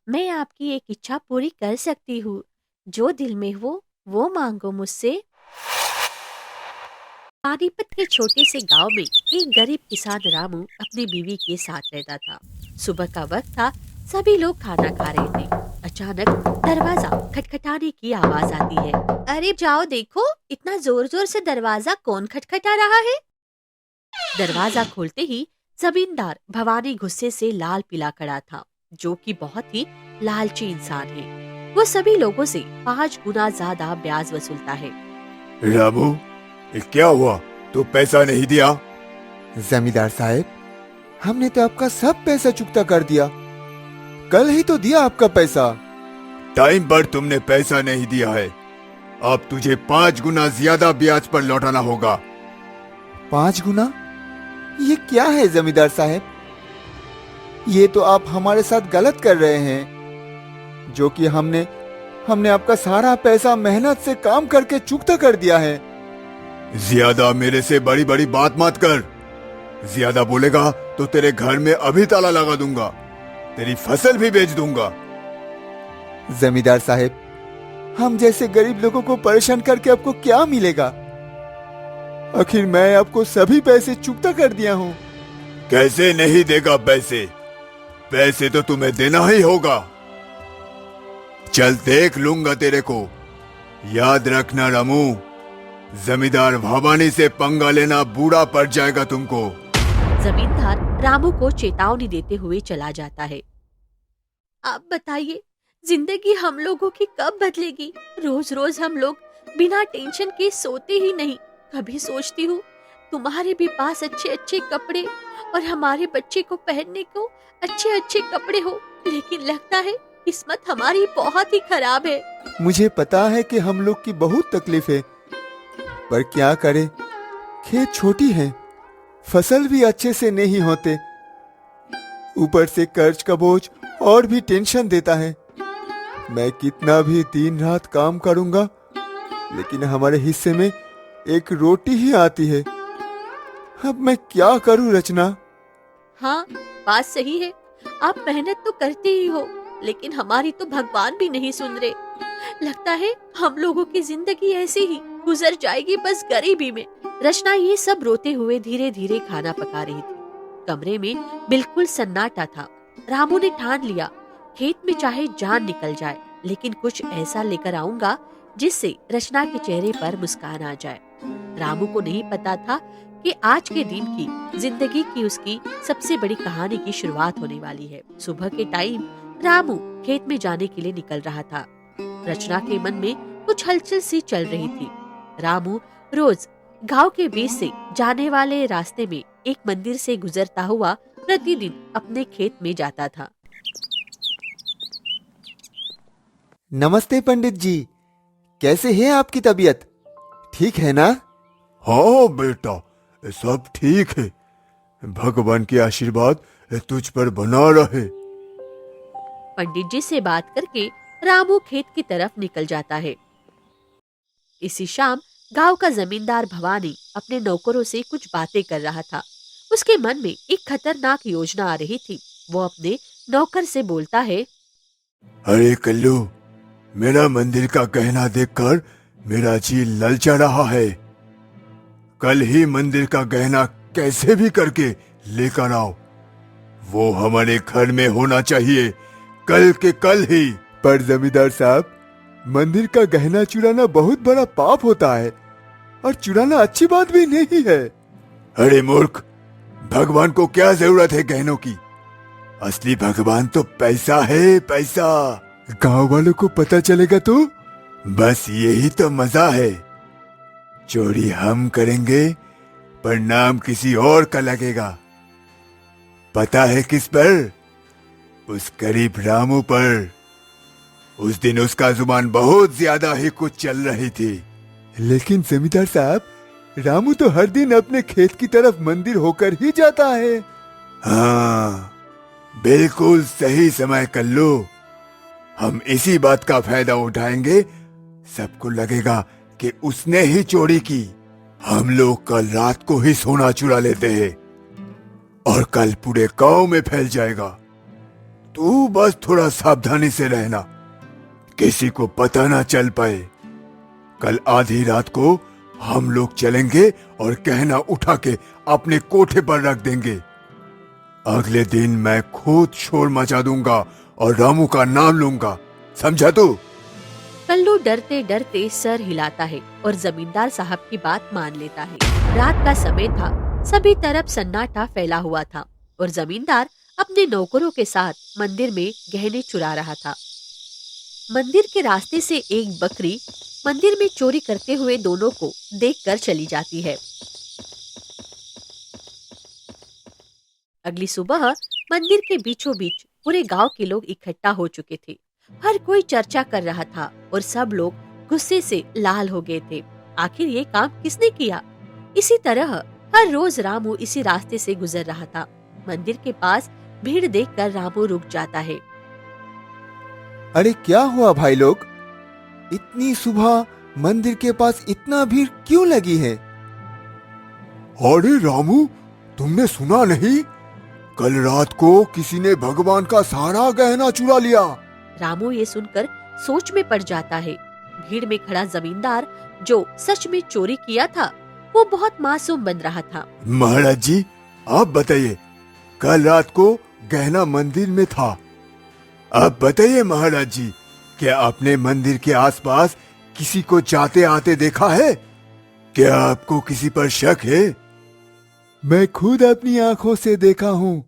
मैं आपकी एक इच्छा पूरी कर सकती हूँ। जो दिल में हो वो मांगो मुझसे। पानीपत के छोटे से गांव में एक गरीब किसान रामू अपनी बीवी के साथ रहता था। सुबह का वक्त था, सभी लोग खाना खा रहे थे। अचानक दरवाजा खटखटाने की आवाज आती है। अरे जाओ देखो, इतना जोर जोर से दरवाजा कौन खटखटा रहा है। दरवाजा खोलते ही जमींदार भवानी गुस्से से लाल पीला खड़ा था, जो कि बहुत ही लालची इंसान है। वो सभी लोगों से 5 गुना ज्यादा ब्याज वसूलता है। रामू, ये क्या हुआ? तो पैसा नहीं दिया? जमींदार साहब, हमने तो आपका सब पैसा चुकता कर दिया। कल ही तो दिया आपका पैसा। टाइम पर तुमने पैसा नहीं दिया है। अब तुझे 5 गुना ज्यादा ब्याज पर लौटाना होगा। 5 गुना? ये क्या है जमींदार साहब? ये तो आप हमारे साथ गलत कर रहे हैं। जो कि हमने आपका सारा पैसा मेहनत से काम करके चुकता कर दिया है। ज्यादा मेरे से बड़ी बड़ी बात मत कर। ज्यादा बोलेगा तो तेरे घर में अभी ताला लगा दूंगा, तेरी फसल भी बेच दूंगा। जमींदार साहब, हम जैसे गरीब लोगों को परेशान करके आपको क्या मिलेगा? आखिर मैं आपको सभी पैसे चुकता कर दिया हूँ। कैसे नहीं देगा पैसे? पैसे तो तुम्हें देना ही होगा। चल देख लूंगा तेरे को। याद रखना रामू, जमींदार भवानी से पंगा लेना बूढ़ा पड़ जाएगा तुमको। जमींदार रामू को चेतावनी देते हुए चला जाता है। आप बताइए, जिंदगी हम लोगों की कब बदलेगी? रोज रोज हम लोग बिना टेंशन के सोते ही नहीं। कभी सोचती हूँ तुम्हारे भी पास अच्छे अच्छे कपड़े और हमारे बच्चे को पहनने को अच्छे अच्छे कपड़े हो, लेकिन लगता है किस्मत हमारी बहुत ही खराब है। मुझे पता है कि हम लोग की बहुत तकलीफ है, पर क्या करें? खेत छोटी है, फसल भी अच्छे से नहीं होते, ऊपर से कर्ज का बोझ और भी टेंशन देता है। मैं कितना भी दिन रात काम करूंगा, लेकिन हमारे हिस्से में एक रोटी ही आती है। अब मैं क्या करूं रचना? हाँ, बात सही है। आप मेहनत तो करते ही हो, लेकिन हमारी तो भगवान भी नहीं सुन रहे। लगता है हम लोगों की जिंदगी ऐसे ही गुजर जाएगी, बस गरीबी में। रचना ये सब रोते हुए धीरे धीरे खाना पका रही थी। कमरे में बिल्कुल सन्नाटा था। रामू ने ठान लिया, खेत में चाहे जान निकल जाए, लेकिन कुछ ऐसा लेकर आऊंगा जिससे रचना के चेहरे पर मुस्कान आ जाए। रामू को नहीं पता था कि आज के दिन की जिंदगी की उसकी सबसे बड़ी कहानी की शुरुआत होने वाली है। सुबह के टाइम रामू खेत में जाने के लिए निकल रहा था। रचना के मन में कुछ हलचल सी चल रही थी। रामू रोज गांव के बीच से जाने वाले रास्ते में एक मंदिर से गुजरता हुआ प्रतिदिन अपने खेत में जाता था। नमस्ते पंडित जी, कैसे है आपकी तबीयत? ठीक है ना? हाँ बेटा, सब ठीक है। भगवान की आशीर्वाद तुझ पर बना रहे। पंडित जी से बात करके रामू खेत की तरफ निकल जाता है। इसी शाम गांव का जमींदार भवानी अपने नौकरों से कुछ बातें कर रहा था। उसके मन में एक खतरनाक योजना आ रही थी। वो अपने नौकर से बोलता है, अरे कल्लू, मेरा मंदिर का गहना देखकर मेरा जी ललचा रहा है। कल ही मंदिर का गहना कैसे भी करके लेकर आओ। वो हमारे घर में होना चाहिए, कल के कल ही। पर जमींदार साहब, मंदिर का गहना चुराना बहुत बड़ा पाप होता है, और चुराना अच्छी बात भी नहीं है। अरे मूर्ख, भगवान को क्या जरूरत है गहनों की? असली भगवान तो पैसा है, पैसा। गांव वालों को पता चलेगा तो? बस यही तो मजा है। चोरी हम करेंगे पर नाम किसी और का लगेगा। पता है किस पर? उस गरीब रामू पर। उस दिन उसका जुबान बहुत ज्यादा ही कुछ चल रही थी। लेकिन जमींदार साहब, रामू तो हर दिन अपने खेत की तरफ मंदिर होकर ही जाता है। हाँ, बिल्कुल सही समय कल्लू। हम इसी बात का फायदा उठाएंगे। सबको लगेगा कि उसने ही चोरी की। हम लोग कल रात को ही सोना चुरा लेते हैं और कल पूरे गांव में फैल जाएगा। तू बस थोड़ा सावधानी से रहना, किसी को पता ना चल पाए। कल आधी रात को हम लोग चलेंगे और गहना उठा के अपने कोठे पर रख देंगे। अगले दिन मैं खुद शोर मचा दूंगा और रामू का नाम लूंगा, समझा तू? कल्लू डरते डरते सर हिलाता है और जमींदार साहब की बात मान लेता है। रात का समय था, सभी तरफ सन्नाटा फैला हुआ था और जमींदार अपने नौकरों के साथ मंदिर में गहने चुरा रहा था। मंदिर के रास्ते से एक बकरी मंदिर में चोरी करते हुए दोनों को देखकर चली जाती है। अगली सुबह मंदिर के बीचों बीच पूरे गांव के लोग इकट्ठा हो चुके थे। हर कोई चर्चा कर रहा था और सब लोग गुस्से से लाल हो गए थे। आखिर ये काम किसने किया? इसी तरह हर रोज रामू इसी रास्ते से गुजर रहा था। मंदिर के पास भीड़ देखकर रामू रुक जाता है। अरे क्या हुआ भाई लोग, इतनी सुबह मंदिर के पास इतना भीड़ क्यों लगी है? अरे रामू, तुमने सुना नहीं? कल रात को किसी ने भगवान का सारा गहना चुरा लिया। रामू ये सुनकर सोच में पड़ जाता है। भीड़ में खड़ा जमींदार जो सच में चोरी किया था वो बहुत मासूम बन रहा था। महाराज जी, आप बताइए, कल रात को गहना मंदिर में था। अब बताइए महाराज जी, क्या आपने मंदिर के आसपास किसी को जाते आते देखा है? क्या आपको किसी पर शक है? मैं खुद अपनी आंखों से देखा हूँ।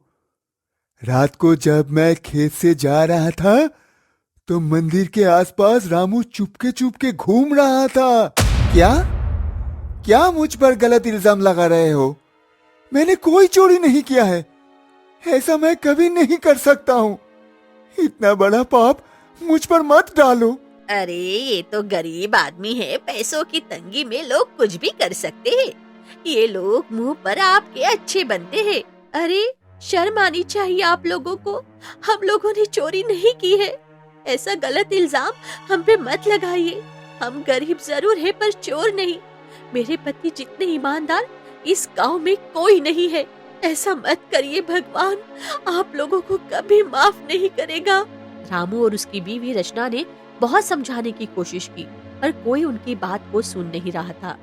रात को जब मैं खेत से जा रहा था तो मंदिर के आसपास रामू चुपके घूम रहा था। क्या मुझ पर गलत इल्जाम लगा रहे हो? मैंने कोई चोरी नहीं किया है। ऐसा मैं कभी नहीं कर सकता हूँ। इतना बड़ा पाप मुझ पर मत डालो। अरे ये तो गरीब आदमी है, पैसों की तंगी में लोग कुछ भी कर सकते हैं। ये लोग मुंह पर आपके अच्छे बनते हैं। अरे शर्म आनी चाहिए आप लोगों को। हम लोगों ने चोरी नहीं की है। ऐसा गलत इल्जाम हम पे मत लगाइए। हम गरीब जरूर है पर चोर नहीं। मेरे पति जितने ईमानदार इस गांव में कोई नहीं है। ऐसा मत करिए, भगवान आप लोगों को कभी माफ नहीं करेगा। रामू और उसकी बीवी रचना ने बहुत समझाने की कोशिश की पर कोई उनकी बात को सुन नहीं रहा था।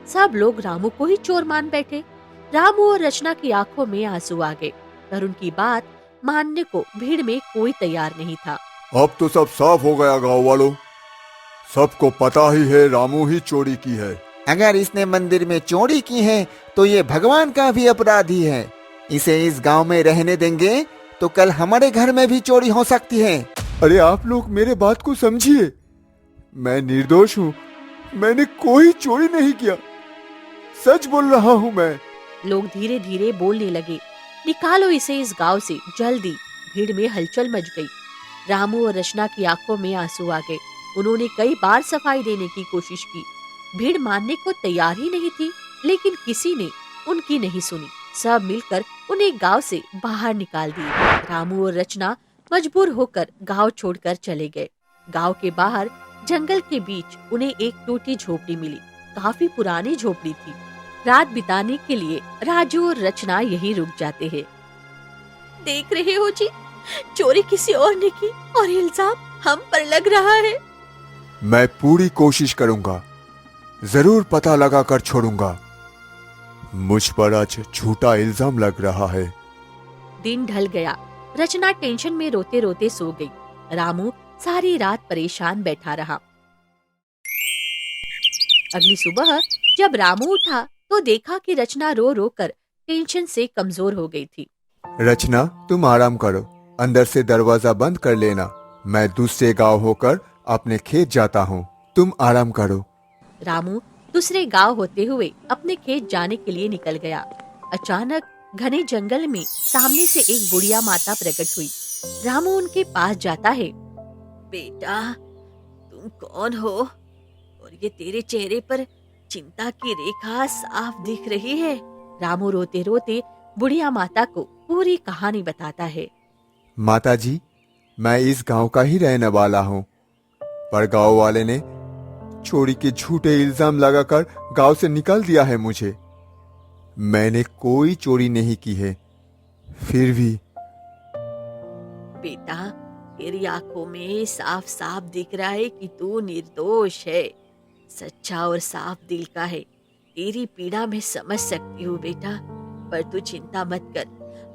सब लोग रामू को ही चोर मान बैठे। रामू और रचना की आंखों में आंसू आ गए पर उनकी बात मानने को भीड़ में कोई तैयार नहीं था। अब तो सब साफ हो गया गांव वालों, सबको पता ही है रामू ही चोरी की है। अगर इसने मंदिर में चोरी की है तो ये भगवान का भी अपराधी है। इसे इस गांव में रहने देंगे तो कल हमारे घर में भी चोरी हो सकती है। अरे आप लोग मेरे बात को समझिए, मैं निर्दोष हूँ। मैंने कोई चोरी नहीं किया, सच बोल रहा हूँ मैं। लोग धीरे धीरे बोलने लगे, निकालो इसे इस गांव से जल्दी। भीड़ में हलचल मच गई। रामू और रचना की आंखों में आंसू आ गए। उन्होंने कई बार सफाई देने की कोशिश की। भीड़ मानने को तैयार ही नहीं थी, लेकिन किसी ने उनकी नहीं सुनी। सब मिलकर उन्हें गांव से बाहर निकाल दिया। रामू और रचना मजबूर होकर गांव छोड़कर चले गए। गांव के बाहर जंगल के बीच उन्हें एक टूटी झोपड़ी मिली। काफी पुरानी झोपड़ी थी। रात बिताने के लिए राजू और रचना यहीं रुक जाते हैं। देख रहे हो जी, चोरी किसी और ने की और इल्जाम हम पर लग रहा है। मैं पूरी कोशिश करूंगा, जरूर पता लगा कर छोड़ूंगा। मुझ पर आज झूठा इल्जाम लग रहा है। दिन ढल गया। रचना टेंशन में रोते रोते सो गई। रामू सारी रात परेशान बैठा रहा। अगली सुबह जब रामू उठा तो देखा कि रचना रो रो कर टेंशन से कमजोर हो गई थी। रचना, तुम आराम करो, अंदर से दरवाजा बंद कर लेना। मैं दूसरे गांव होकर अपने खेत जाता हूँ, तुम आराम करो। रामू दूसरे गांव होते हुए अपने खेत जाने के लिए निकल गया। अचानक घने जंगल में सामने से एक बुढ़िया माता प्रकट हुई। रामू उनके पास जाता है। बेटा, तुम कौन हो और ये तेरे चेहरे पर चिंता की रेखा साफ दिख रही है। रामू रोते रोते बुढ़िया माता को पूरी कहानी बताता है। माता जी, मैं इस गांव का ही रहने वाला हूँ, पर गांव वाले ने चोरी के झूठे इल्जाम लगाकर गांव से निकाल दिया है मुझे। मैंने कोई चोरी नहीं की है, फिर भी बेटा, तेरी आंखों में साफ साफ दिख रहा है कि तू निर्दोष है, सच्चा और साफ दिल का है। तेरी पीड़ा मैं समझ सकती हूँ बेटा, पर तू चिंता मत कर,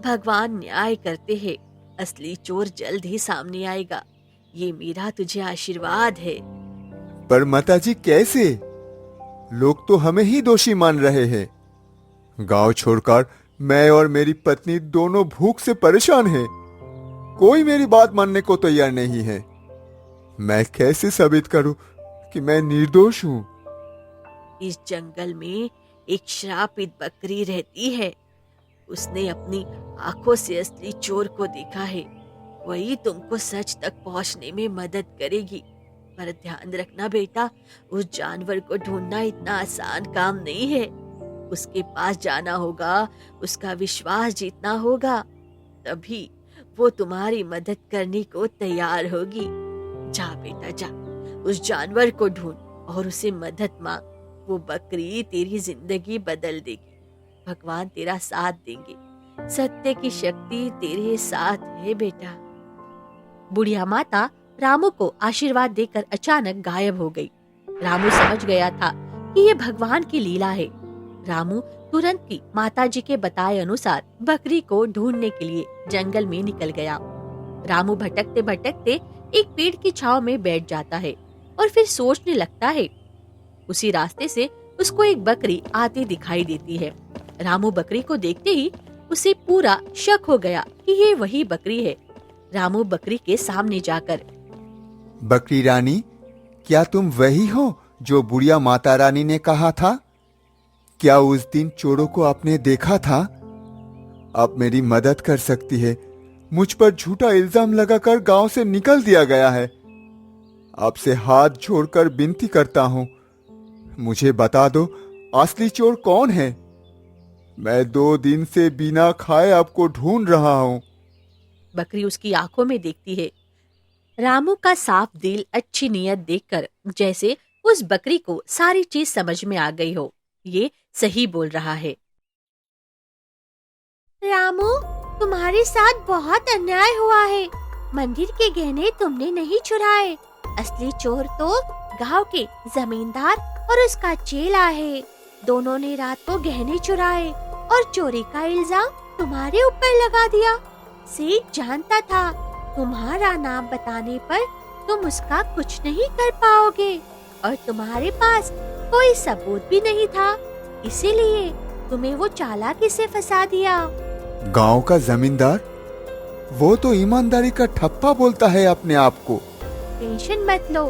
भगवान न्याय करते हैं। असली चोर जल्द ही सामने आएगा, ये मेरा तुझे आशीर्वाद है। पर माताजी कैसे? लोग तो हमें ही दोषी मान रहे हैं। गांव छोड़कर मैं और मेरी पत्नी दोनों भूख से परेशान हैं। कोई मेरी बात मानने को तैयार नहीं है। मैं कैसे साबित करूं कि मैं निर्दोष हूं? इस जंगल में एक श्रापित बकरी रहती है। उसने अपनी आंखों से असली चोर को देखा है। वही तुमको सच तक पहुंचने में मदद करेगी। पर ध्यान रखना बेटा, उस जानवर को ढूंढना इतना आसान काम नहीं है। उसके पास जाना होगा, उसका विश्वास जीतना होगा, तभी वो तुम्हारी मदद करने को तैयार होगी। जा बेटा जा, उस जानवर को ढूंढ और उसे मदद मांग। वो बकरी तेरी जिंदगी बदल देगी। भगवान तेरा साथ देंगे। सत्य की शक्ति तेरे साथ है बेटा। बुढ़िया माता रामू को आशीर्वाद देकर अचानक गायब हो गई। रामू समझ गया था कि ये भगवान की लीला है। रामू तुरंत ही माताजी के बताए अनुसार बकरी को ढूंढने के लिए जंगल में निकल गया। रामू भटकते भटकते एक पेड़ की छांव में बैठ जाता है और फिर सोचने लगता है। उसी रास्ते से उसको एक बकरी आती दिखाई देती है। रामू बकरी को देखते ही उसे पूरा शक हो गया कि ये वही बकरी है। रामू बकरी के सामने जाकर, बकरी रानी, क्या तुम वही हो जो बुढ़िया माता रानी ने कहा था? क्या उस दिन चोरों को आपने देखा था? आप मेरी मदद कर सकती है। मुझ पर झूठा इल्जाम लगाकर गांव से निकल दिया गया है। आपसे हाथ जोड़कर विनती करता हूं, मुझे बता दो असली चोर कौन है। मैं 2 दिन से बिना खाए आपको ढूंढ रहा हूं। बकरी उसकी आंखों में देखती है। रामू का साफ दिल, अच्छी नीयत देखकर जैसे उस बकरी को सारी चीज समझ में आ गई हो। ये सही बोल रहा है। रामू, तुम्हारे साथ बहुत अन्याय हुआ है। मंदिर के गहने तुमने नहीं चुराए। असली चोर तो गांव के जमींदार और उसका चेला है। दोनों ने रात को गहने चुराए और चोरी का इल्जाम तुम्हारे ऊपर लगा दिया। सेठ जानता था तुम्हारा नाम बताने पर तुम उसका कुछ नहीं कर पाओगे और तुम्हारे पास कोई सबूत भी नहीं था, इसीलिए तुम्हें वो चालाकी से फंसा दिया। गांव का जमींदार? वो तो ईमानदारी का ठप्पा बोलता है अपने आप को। टेंशन मत लो,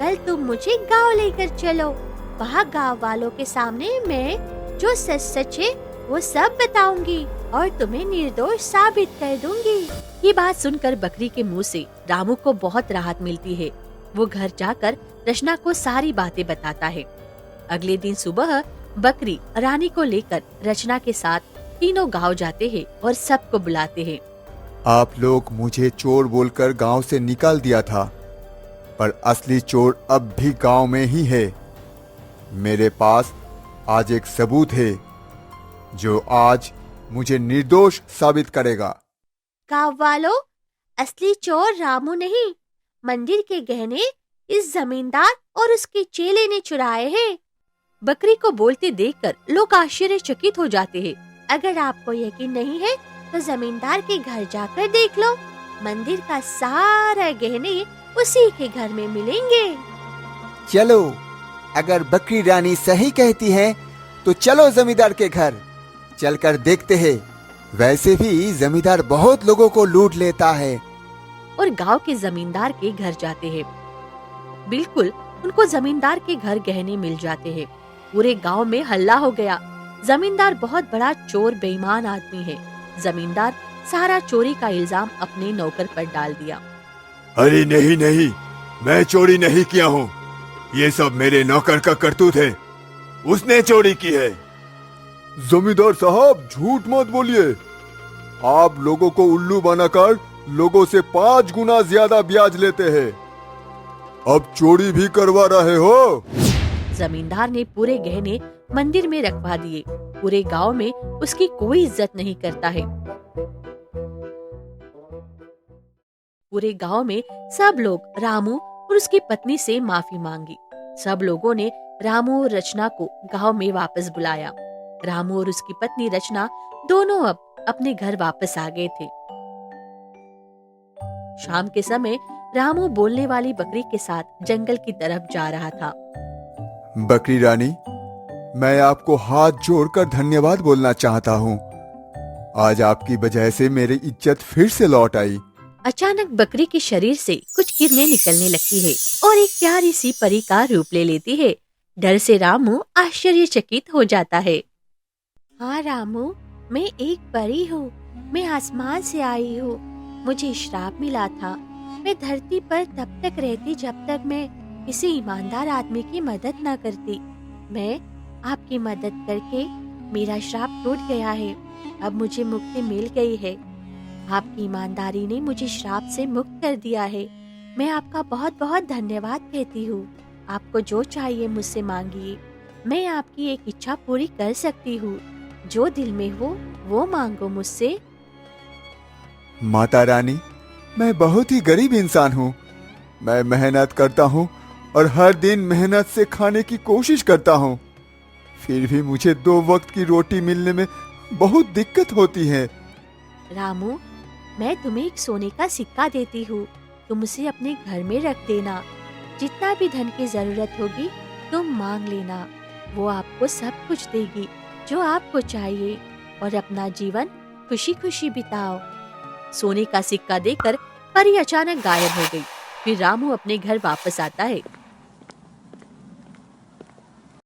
कल तुम मुझे गांव लेकर चलो। वहाँ गांव वालों के सामने मैं जो सच सच है वो सब बताऊंगी और तुम्हें निर्दोष साबित कर दूंगी। ये बात सुनकर बकरी के मुंह से रामू को बहुत राहत मिलती है। वो घर जाकर रचना को सारी बातें बताता है। अगले दिन सुबह बकरी रानी को लेकर रचना के साथ तीनों गांव जाते हैं और सबको बुलाते हैं। आप लोग मुझे चोर बोलकर गांव से निकाल दिया था, पर असली चोर अब भी गांव में ही है। मेरे पास आज एक सबूत है जो आज मुझे निर्दोष साबित करेगा। गांव वालों, असली चोर रामू नहीं, मंदिर के गहने इस जमींदार और उसके चेले ने चुराए हैं। बकरी को बोलते देखकर लोग आश्चर्यचकित हो जाते हैं। अगर आपको यकीन नहीं है तो जमींदार के घर जाकर देख लो। मंदिर का सारा गहने उसी के घर में मिलेंगे। चलो, अगर बकरी रानी सही कहती है तो चलो जमींदार के घर चलकर देखते हैं। वैसे भी जमींदार बहुत लोगों को लूट लेता है। और गांव के जमींदार के घर जाते हैं। बिल्कुल उनको जमींदार के घर गहने मिल जाते हैं। पूरे गांव में हल्ला हो गया। जमींदार बहुत बड़ा चोर बेईमान आदमी है। जमींदार सारा चोरी का इल्जाम अपने नौकर पर डाल दिया। अरे नहीं नहीं, मैं चोरी नहीं किया हूँ। ये सब मेरे नौकर का करतूत है। उसने चोरी की है। जमींदार साहब, झूठ मत बोलिए। आप लोगों को उल्लू बनाकर लोगों से 5 गुना ज्यादा ब्याज लेते हैं। अब चोरी भी करवा रहे हो। जमींदार ने पूरे गहने मंदिर में रखवा दिए। पूरे गांव में उसकी कोई इज्जत नहीं करता है। पूरे गांव में सब लोग रामू और उसकी पत्नी से माफी मांगी। सब लोगों ने रामू और रचना को गांव में वापस बुलाया। रामू और उसकी पत्नी रचना दोनों अब अपने घर वापस आ गए थे। शाम के समय रामू बोलने वाली बकरी के साथ जंगल की तरफ जा रहा था। बकरी रानी, मैं आपको हाथ जोड़कर धन्यवाद बोलना चाहता हूँ। आज आपकी वजह से मेरी इज्जत फिर से लौट आई। अचानक बकरी के शरीर से कुछ किरणें निकलने लगती है और एक प्यारी सी परी का रूप ले लेती है। डर से रामू आश्चर्यचकित हो जाता है। हाँ रामू, मैं एक परी हूँ। मैं आसमान से आई हूँ। मुझे श्राप मिला था। मैं धरती पर तब तक रहती जब तक मैं किसी ईमानदार आदमी की मदद न करती। मैं आपकी मदद करके मेरा श्राप टूट गया है। अब मुझे मुक्ति मिल गई है। आपकी ईमानदारी ने मुझे श्राप से मुक्त कर दिया है। मैं आपका बहुत बहुत धन्यवाद कहती हूँ। आपको जो चाहिए मुझसे मांगिए। मैं आपकी एक इच्छा पूरी कर सकती हूँ। जो दिल में हो वो मांगो मुझसे। माता रानी, मैं बहुत ही गरीब इंसान हूँ। मैं मेहनत करता हूँ और हर दिन मेहनत से खाने की कोशिश करता हूँ। फिर भी मुझे 2 वक्त की रोटी मिलने में बहुत दिक्कत होती है। रामू, मैं तुम्हें एक सोने का सिक्का देती हूँ। तुम उसे अपने घर में रख देना। जितना भी धन की जरूरत होगी तुम मांग लेना। वो आपको सब कुछ देगी जो आपको चाहिए और अपना जीवन खुशी खुशी बिताओ। सोने का सिक्का देकर परी अचानक गायब हो गई। फिर रामू अपने घर वापस आता है।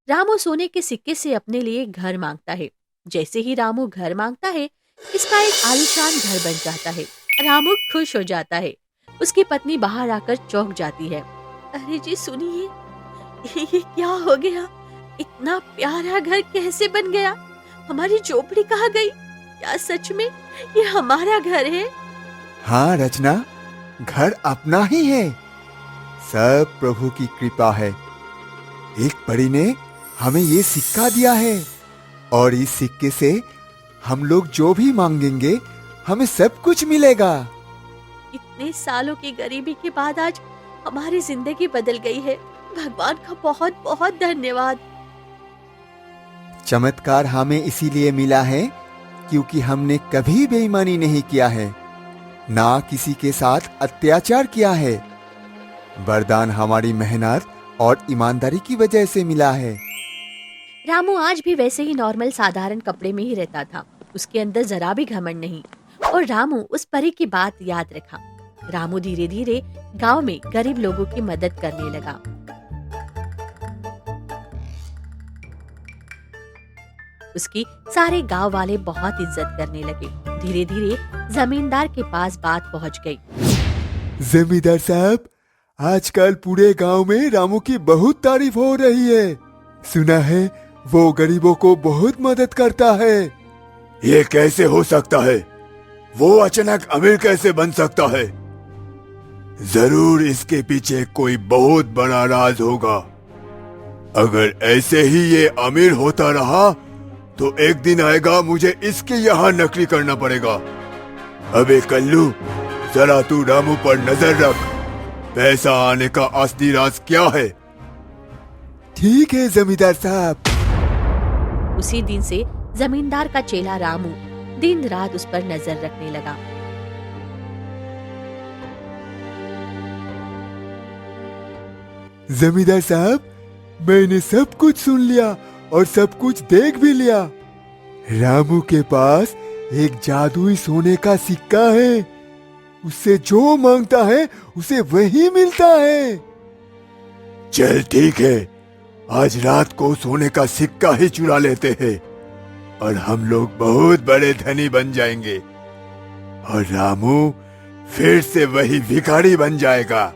रामू सोने के सिक्के से अपने लिए घर मांगता है। जैसे ही रामू घर मांगता है, इसका एक आलीशान घर बन जाता है। रामू खुश हो जाता है। उसकी पत्नी बाहर आकर चौंक जाती है। अरे जी सुनिए, ये क्या हो गया? इतना प्यारा घर कैसे बन गया? हमारी झोपड़ी कहाँ गई? क्या सच में ये हमारा घर है? हाँ रचना, घर अपना ही है। सब प्रभु की कृपा है। एक परी ने हमें ये सिक्का दिया है और इस सिक्के से हम लोग जो भी मांगेंगे हमें सब कुछ मिलेगा। इतने सालों की गरीबी के बाद आज हमारी जिंदगी बदल गई है। भगवान का बहुत बहुत धन्यवाद। चमत्कार हमें इसीलिए मिला है क्योंकि हमने कभी बेईमानी नहीं किया है, ना किसी के साथ अत्याचार किया है। वरदान हमारी मेहनत और ईमानदारी की वजह से मिला है। रामू आज भी वैसे ही नॉर्मल साधारण कपड़े में ही रहता था। उसके अंदर जरा भी घमंड नहीं। और रामू उस परी की बात याद रखा। रामू धीरे धीरे गांव में गरीब लोगों की मदद करने लगा। उसकी सारे गांव वाले बहुत इज्जत करने लगे। धीरे धीरे जमींदार के पास बात पहुंच गई। जमींदार साहब, आजकल पूरे गांव में रामू की बहुत तारीफ हो रही है। सुना है वो गरीबों को बहुत मदद करता है। ये कैसे हो सकता है? वो अचानक अमीर कैसे बन सकता है? जरूर इसके पीछे कोई बहुत बड़ा राज होगा। अगर ऐसे ही ये अमीर होता रहा तो एक दिन आएगा मुझे इसके यहाँ नौकरी करना पड़ेगा। अबे कल्लू, जरा तू रामू पर नजर रख। पैसा आने का असली राज क्या है? ठीक है जमींदार साहब। उसी दिन से जमींदार का चेला रामू दिन रात उस पर नजर रखने लगा। जमींदार साहब, मैंने सब कुछ सुन लिया और सब कुछ देख भी लिया। रामू के पास एक जादुई सोने का सिक्का है। उससे जो मांगता है उसे वही मिलता है। चल ठीक है, आज रात को सोने का सिक्का ही चुरा लेते हैं और हम लोग बहुत बड़े धनी बन जाएंगे और रामू फिर से वही भिखारी बन जाएगा।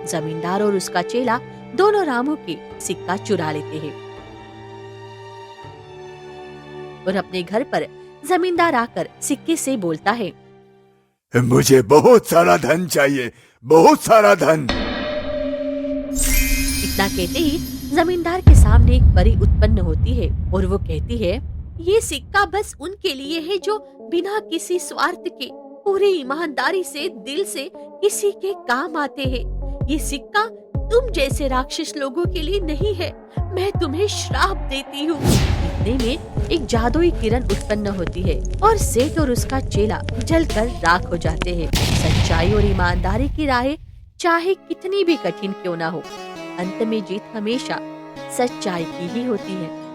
जमींदार और उसका चेला दोनों रामू के सिक्का चुरा लेते हैं और अपने घर पर जमींदार आकर सिक्के से बोलता है, मुझे बहुत सारा धन चाहिए, बहुत सारा धन। इतना कहते ही जमींदार के सामने एक परी उत्पन्न होती है और वो कहती है, ये सिक्का बस उनके लिए है जो बिना किसी स्वार्थ के पूरी ईमानदारी से दिल से किसी के काम आते हैं। ये सिक्का तुम जैसे राक्षस लोगों के लिए नहीं है। मैं तुम्हें श्राप देती हूँ। इतने में एक जादुई किरण उत्पन्न होती है और सेठ और उसका चेला जलकर राख हो जाते हैं। सच्चाई और ईमानदारी की राहें चाहे कितनी भी कठिन क्यों ना हो, अंत में जीत हमेशा सच्चाई की ही होती है।